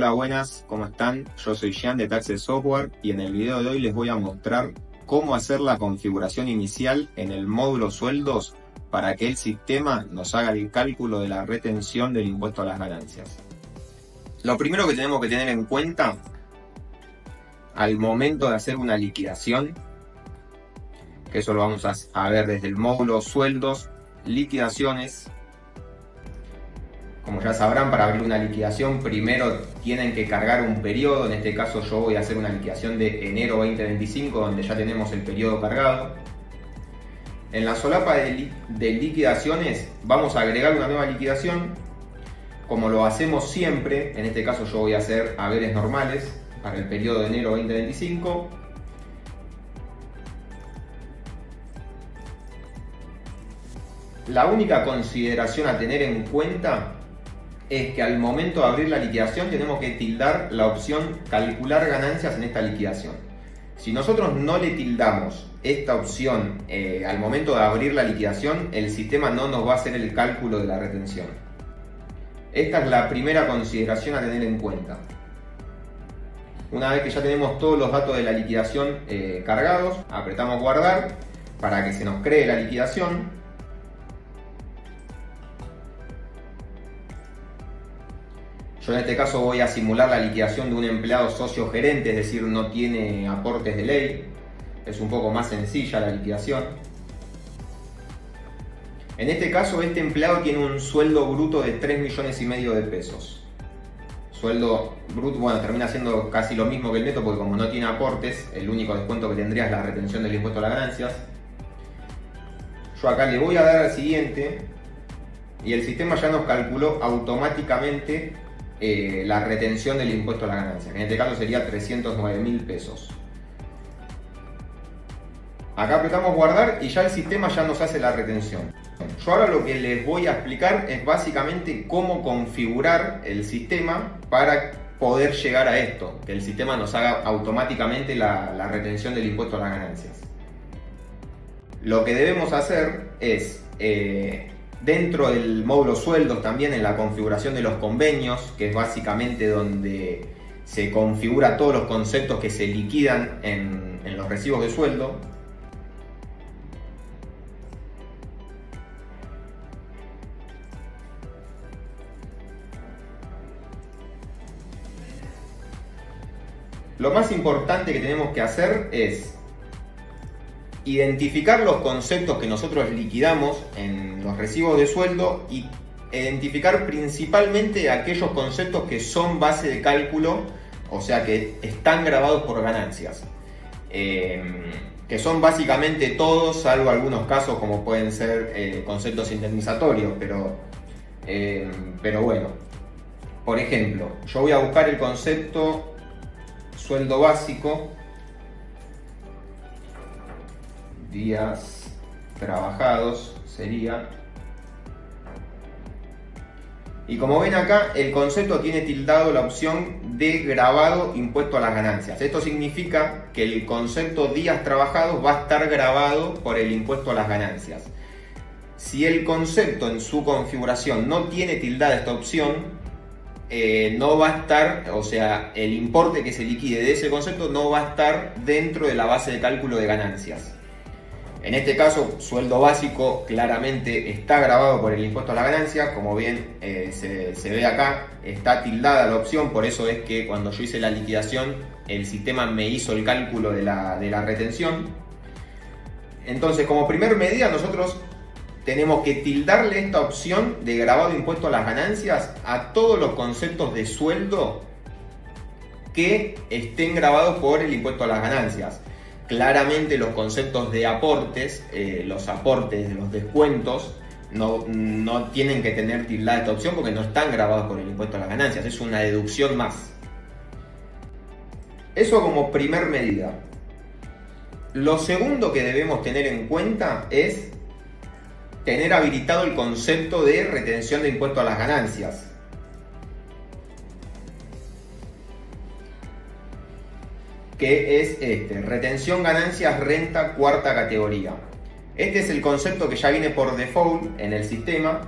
Hola, buenas, ¿cómo están? Yo soy Jean de Taxes Software y en el video de hoy les voy a mostrar cómo hacer la configuración inicial en el módulo sueldos para que el sistema nos haga el cálculo de la retención del impuesto a las ganancias. Lo primero que tenemos que tener en cuenta al momento de hacer una liquidación, que eso lo vamos a ver desde el módulo sueldos, liquidaciones. Como ya sabrán, para abrir una liquidación primero tienen que cargar un periodo. En este caso yo voy a hacer una liquidación de enero 2025 donde ya tenemos el periodo cargado. En la solapa de liquidaciones vamos a agregar una nueva liquidación. Como lo hacemos siempre, en este caso yo voy a hacer haberes normales para el periodo de enero 2025. La única consideración a tener en cuenta es que al momento de abrir la liquidación tenemos que tildar la opción calcular ganancias en esta liquidación. Si nosotros no le tildamos esta opción al momento de abrir la liquidación, el sistema no nos va a hacer el cálculo de la retención. Esta es la primera consideración a tener en cuenta. Una vez que ya tenemos todos los datos de la liquidación cargados, apretamos guardar para que se nos cree la liquidación. Yo en este caso voy a simular la liquidación de un empleado socio gerente, es decir, no tiene aportes de ley. Es un poco más sencilla la liquidación. En este caso, este empleado tiene un sueldo bruto de 3,5 millones de pesos. Sueldo bruto, bueno, termina siendo casi lo mismo que el neto porque como no tiene aportes, el único descuento que tendría es la retención del impuesto a las ganancias. Yo acá le voy a dar al siguiente y el sistema ya nos calculó automáticamente la retención del impuesto a la ganancia, en este caso sería 309.000 pesos. Acá apretamos guardar y ya el sistema ya nos hace la retención. Yo ahora lo que les voy a explicar es básicamente cómo configurar el sistema para poder llegar a esto, que el sistema nos haga automáticamente la retención del impuesto a las ganancias. Lo que debemos hacer es dentro del módulo sueldos también en la configuración de los convenios, que es básicamente donde se configura todos los conceptos que se liquidan en los recibos de sueldo. Lo más importante que tenemos que hacer es identificar los conceptos que nosotros liquidamos en los recibos de sueldo y identificar principalmente aquellos conceptos que son base de cálculo, o sea que están grabados por ganancias, que son básicamente todos, salvo algunos casos como pueden ser conceptos indemnizatorios, pero bueno, por ejemplo, yo voy a buscar el concepto sueldo básico, días trabajados sería, y como ven acá el concepto tiene tildado la opción de grabado impuesto a las ganancias. Esto significa que el concepto días trabajados va a estar grabado por el impuesto a las ganancias. Si el concepto en su configuración no tiene tildada esta opción, no va a estar, o sea, el importe que se liquide de ese concepto no va a estar dentro de la base de cálculo de ganancias. En este caso, sueldo básico claramente está grabado por el impuesto a la ganancia, como bien se ve acá, está tildada la opción, por eso es que cuando yo hice la liquidación, el sistema me hizo el cálculo de la retención. Entonces, como primer medida, nosotros tenemos que tildarle esta opción de grabado de impuesto a las ganancias a todos los conceptos de sueldo que estén grabados por el impuesto a las ganancias. Claramente los conceptos de aportes, los aportes de los descuentos, no tienen que tener tildada esta opción porque no están grabados por el impuesto a las ganancias, es una deducción más. Eso como primer medida. Lo segundo que debemos tener en cuenta es tener habilitado el concepto de retención de impuesto a las ganancias. Que es retención ganancias renta cuarta categoría. Este es el concepto que ya viene por default en el sistema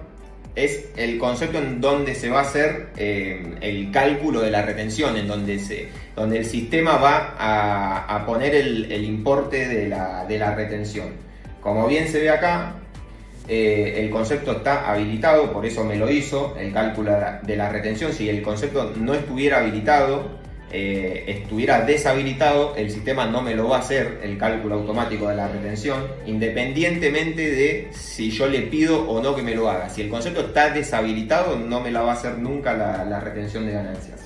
es el concepto en donde se va a hacer el cálculo de la retención, en donde el sistema va a poner el importe de la retención. Como bien se ve acá, el concepto está habilitado, por eso me lo hizo, el cálculo de la retención. Si el concepto no estuviera habilitado, estuviera deshabilitado, el sistema no me lo va a hacer, el cálculo automático de la retención, independientemente de si yo le pido o no que me lo haga. Si el concepto está deshabilitado, no me la va a hacer nunca la retención de ganancias.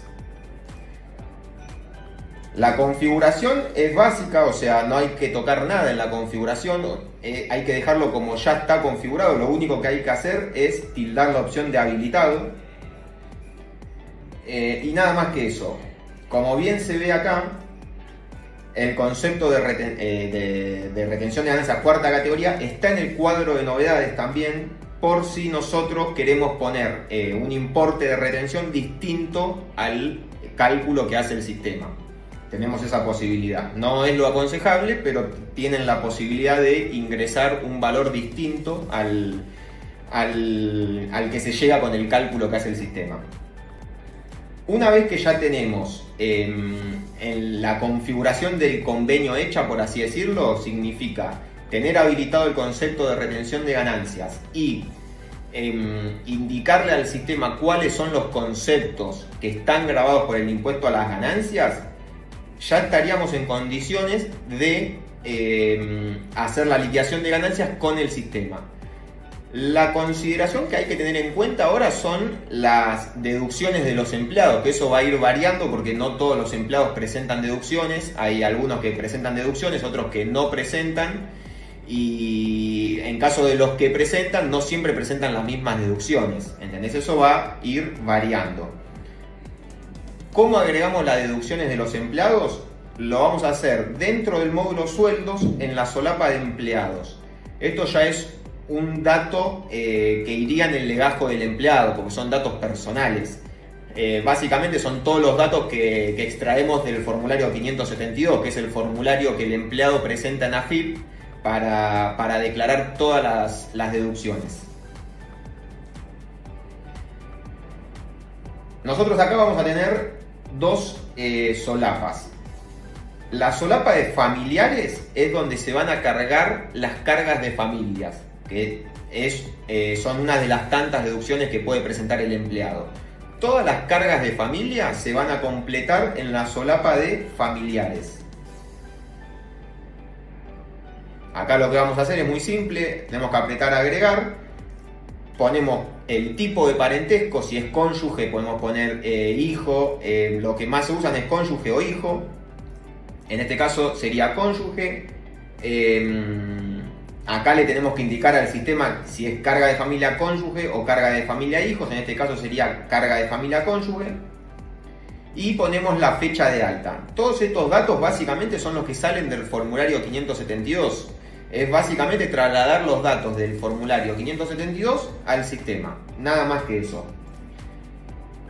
La configuración es básica, o sea, no hay que tocar nada en la configuración, hay que dejarlo como ya está configurado. Lo único que hay que hacer es tildar la opción de habilitado, y nada más que eso. Como bien se ve acá, el concepto de retención de ganancias cuarta categoría está en el cuadro de novedades también, por si nosotros queremos poner un importe de retención distinto al cálculo que hace el sistema. Tenemos esa posibilidad. No es lo aconsejable, pero tienen la posibilidad de ingresar un valor distinto al que se llega con el cálculo que hace el sistema. Una vez que ya tenemos en la configuración del convenio hecha, por así decirlo, significa tener habilitado el concepto de retención de ganancias y indicarle al sistema cuáles son los conceptos que están grabados por el impuesto a las ganancias, ya estaríamos en condiciones de hacer la liquidación de ganancias con el sistema. La consideración que hay que tener en cuenta ahora son las deducciones de los empleados, que eso va a ir variando porque no todos los empleados presentan deducciones. Hay algunos que presentan deducciones, otros que no presentan, y en caso de los que presentan, no siempre presentan las mismas deducciones, ¿entendés? Eso va a ir variando. ¿Cómo agregamos las deducciones de los empleados? Lo vamos a hacer dentro del módulo sueldos en la solapa de empleados. Esto ya es un dato que iría en el legajo del empleado, porque son datos personales. Básicamente son todos los datos que extraemos del formulario 572, que es el formulario que el empleado presenta en AFIP para declarar todas las deducciones. Nosotros acá vamos a tener dos solapas. La solapa de familiares es donde se van a cargar las cargas de familias, que son una de las tantas deducciones que puede presentar el empleado. Todas las cargas de familia se van a completar en la solapa de familiares. Acá lo que vamos a hacer es muy simple, tenemos que apretar agregar, ponemos el tipo de parentesco, si es cónyuge podemos poner hijo, lo que más se usan es cónyuge o hijo, en este caso sería cónyuge. Acá le tenemos que indicar al sistema si es carga de familia cónyuge o carga de familia hijos, en este caso sería carga de familia cónyuge. Y ponemos la fecha de alta. Todos estos datos básicamente son los que salen del formulario 572. Es básicamente trasladar los datos del formulario 572 al sistema. Nada más que eso.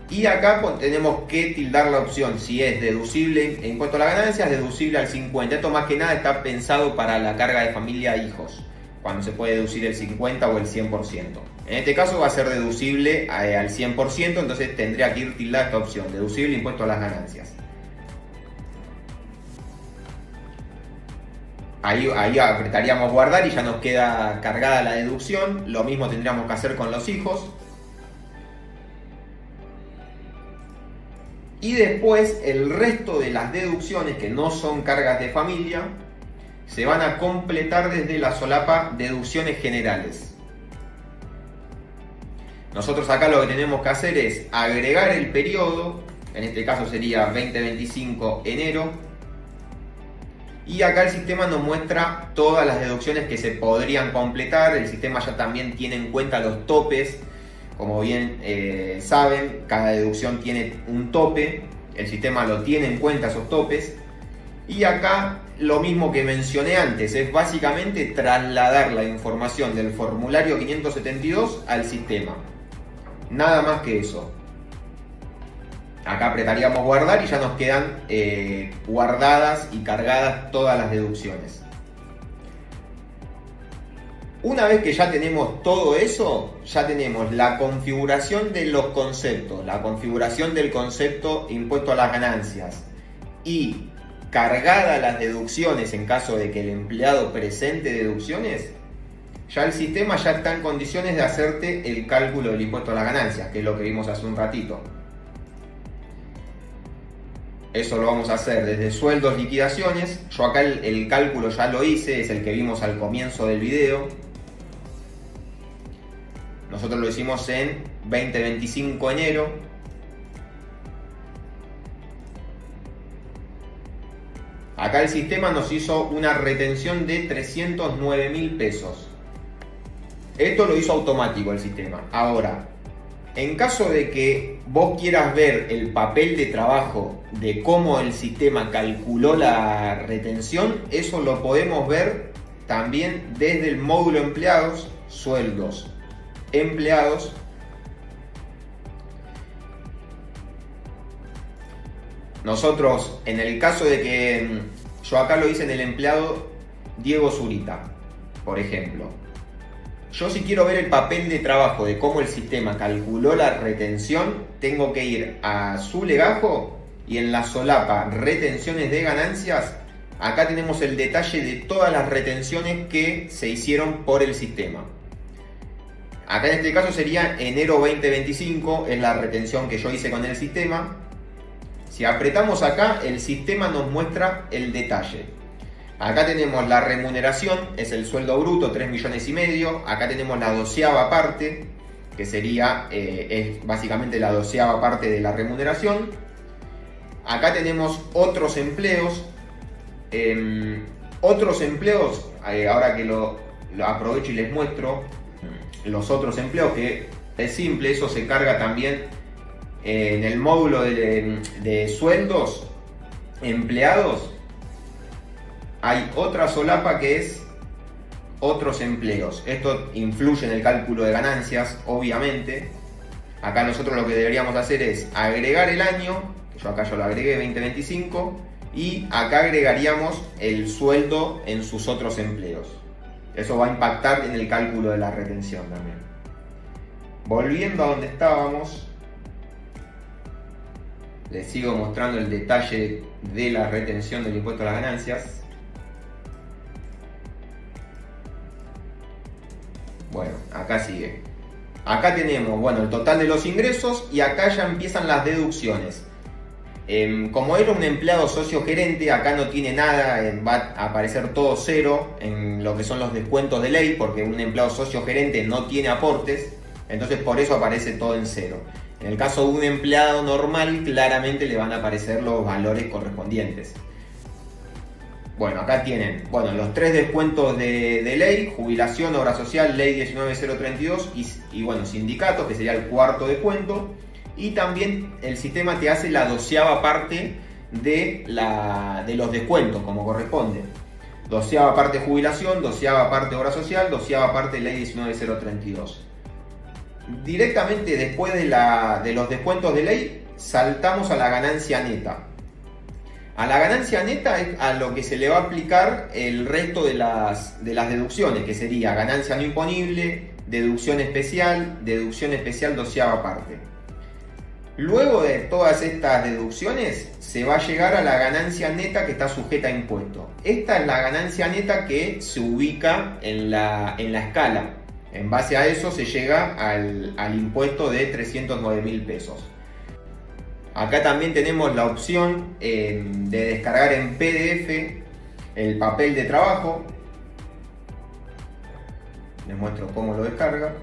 Y acá tenemos que tildar la opción si es deducible e impuesto a las ganancias, deducible al 50%. Esto más que nada está pensado para la carga de familia hijos, cuando se puede deducir el 50 o el 100%. En este caso va a ser deducible al 100%, entonces tendría que ir tildada esta opción, deducible impuesto a las ganancias. Ahí apretaríamos guardar y ya nos queda cargada la deducción. Lo mismo tendríamos que hacer con los hijos. Y después el resto de las deducciones que no son cargas de familia se van a completar desde la solapa deducciones generales. Nosotros acá lo que tenemos que hacer es agregar el periodo, en este caso sería 2025 enero, y acá el sistema nos muestra todas las deducciones que se podrían completar. El sistema ya también tiene en cuenta los topes. Como bien saben, cada deducción tiene un tope, el sistema lo tiene en cuenta esos topes. Y acá lo mismo que mencioné antes, es básicamente trasladar la información del formulario 572 al sistema. Nada más que eso. Acá apretaríamos guardar y ya nos quedan guardadas y cargadas todas las deducciones. Una vez que ya tenemos todo eso, ya tenemos la configuración de los conceptos, la configuración del concepto impuesto a las ganancias y cargadas las deducciones en caso de que el empleado presente deducciones, ya el sistema ya está en condiciones de hacerte el cálculo del impuesto a las ganancias, que es lo que vimos hace un ratito. Eso lo vamos a hacer desde sueldos, liquidaciones. Yo acá el cálculo ya lo hice, es el que vimos al comienzo del video. Nosotros lo hicimos en 20-25 enero. Acá el sistema nos hizo una retención de 309.000 pesos. Esto lo hizo automático el sistema. Ahora, en caso de que vos quieras ver el papel de trabajo de cómo el sistema calculó la retención, eso lo podemos ver también desde el módulo empleados, sueldos, empleados. Nosotros, en el caso de que yo acá lo hice en el empleado Diego Zurita, por ejemplo. Yo si quiero ver el papel de trabajo de cómo el sistema calculó la retención, tengo que ir a su legajo y en la solapa retenciones de ganancias, acá tenemos el detalle de todas las retenciones que se hicieron por el sistema. Acá en este caso sería enero 2025, es la retención que yo hice con el sistema. Si apretamos acá, el sistema nos muestra el detalle. Acá tenemos la remuneración, es el sueldo bruto, 3,5 millones. Acá tenemos la 12ª parte, que sería es básicamente la 12ª parte de la remuneración. Acá tenemos otros empleos. Ahora que lo aprovecho y les muestro los otros empleos, que es simple, eso se carga también en el módulo de sueldos, empleados. Hay otra solapa que es otros empleos. Esto influye en el cálculo de ganancias, obviamente. Acá nosotros lo que deberíamos hacer es agregar el año, que yo acá lo agregué 2025, y acá agregaríamos el sueldo en sus otros empleos. Eso va a impactar en el cálculo de la retención también. Volviendo a donde estábamos, les sigo mostrando el detalle de la retención del impuesto a las ganancias. Bueno, acá sigue. Acá tenemos, bueno, el total de los ingresos y acá ya empiezan las deducciones. Como era un empleado socio gerente, acá no tiene nada, va a aparecer todo cero en lo que son los descuentos de ley, porque un empleado socio gerente no tiene aportes, entonces por eso aparece todo en cero. En el caso de un empleado normal, claramente le van a aparecer los valores correspondientes. Bueno, acá tienen los 3 descuentos de ley: jubilación, obra social, ley 19.032 y sindicatos, que sería el 4º descuento. Y también el sistema te hace la 12ª parte de los descuentos, como corresponde. 12ª parte jubilación, 12ª parte obra social, 12ª parte ley 19.032. Directamente después de los descuentos de ley, saltamos a la ganancia neta. A la ganancia neta es a lo que se le va a aplicar el resto de las deducciones, que sería ganancia no imponible, deducción especial 12ª parte. Luego de todas estas deducciones, se va a llegar a la ganancia neta que está sujeta a impuesto. Esta es la ganancia neta que se ubica en la escala. En base a eso se llega al impuesto de 309.000 pesos. Acá también tenemos la opción de descargar en PDF el papel de trabajo. Les muestro cómo lo descarga.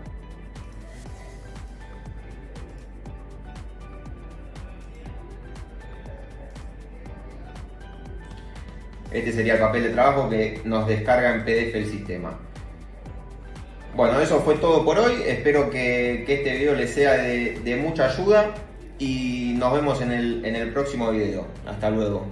Este sería el papel de trabajo que nos descarga en PDF el sistema. Bueno, eso fue todo por hoy. Espero que este video les sea de mucha ayuda y nos vemos en el próximo video. Hasta luego.